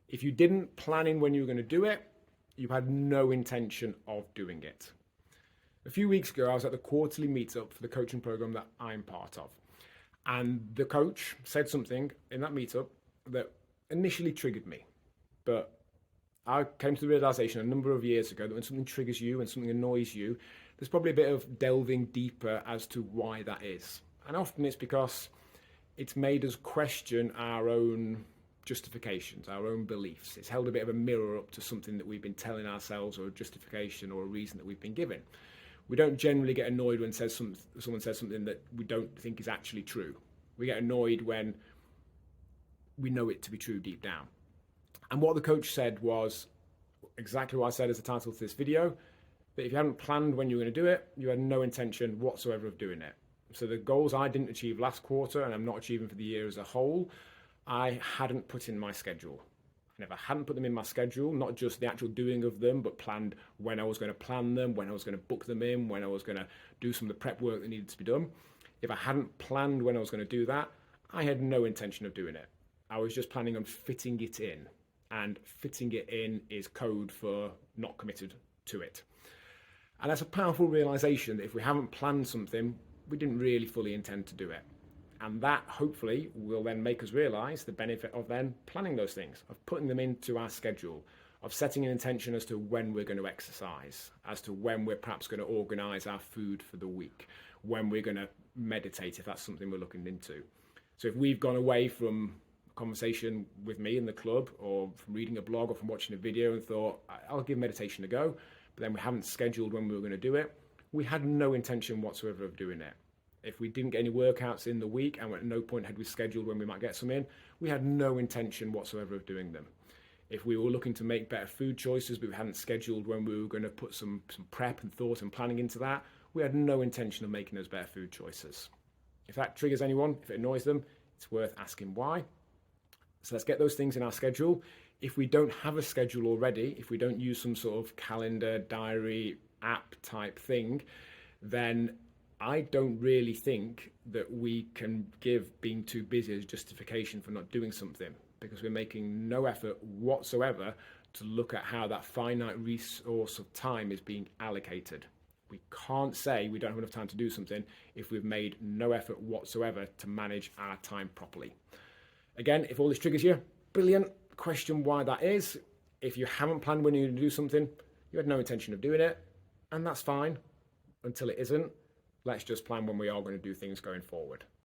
If you didn't plan in when you were going to do it, you had no intention of doing it. A few weeks ago, I was at the quarterly meetup for the coaching program that I'm part of. And the coach said something in that meetup that initially triggered me. But I came to the realization a number of years ago that when something triggers you and something annoys you, there's probably a bit of delving deeper as to why that is. And often it's because it's made us question our own justifications, our own beliefs. It's held a bit of a mirror up to something that we've been telling ourselves, or a justification or a reason that we've been given. We don't generally get annoyed when someone says something that we don't think is actually true. We get annoyed when we know it to be true deep down. And what the coach said was exactly what I said as the title of this video, that if you hadn't planned when you were going to do it, you had no intention whatsoever of doing it. So the goals I didn't achieve last quarter, and I'm not achieving for the year as a whole, I hadn't put in my schedule. And if I hadn't put them in my schedule, not just the actual doing of them, but planned when I was going to plan them, when I was going to book them in, when I was going to do some of the prep work that needed to be done. If I hadn't planned when I was going to do that, I had no intention of doing it. I was just planning on fitting it in. And fitting it in is code for not committed to it. And that's a powerful realization that if we haven't planned something, we didn't really fully intend to do it. And that hopefully will then make us realize the benefit of then planning those things, of putting them into our schedule, of setting an intention as to when we're going to exercise, as to when we're perhaps going to organize our food for the week, when we're going to meditate, if that's something we're looking into. So if we've gone away from a conversation with me in the club, or from reading a blog, or from watching a video and thought, I'll give meditation a go, but then we haven't scheduled when we were going to do it, we had no intention whatsoever of doing it. If we didn't get any workouts in the week, and at no point had we scheduled when we might get some in, we had no intention whatsoever of doing them. If we were looking to make better food choices, but we hadn't scheduled when we were going to put some prep and thought and planning into that, we had no intention of making those better food choices. If that triggers anyone, if it annoys them, it's worth asking why. So let's get those things in our schedule. If we don't have a schedule already, if we don't use some sort of calendar, diary, app type thing, then I don't really think that we can give being too busy as justification for not doing something, because we're making no effort whatsoever to look at how that finite resource of time is being allocated. We can't say we don't have enough time to do something if we've made no effort whatsoever to manage our time properly. Again, if all this triggers you, brilliant. Question why that is. If you haven't planned when you're going to do something, you had no intention of doing it, and that's fine until it isn't. Let's just plan when we are going to do things going forward.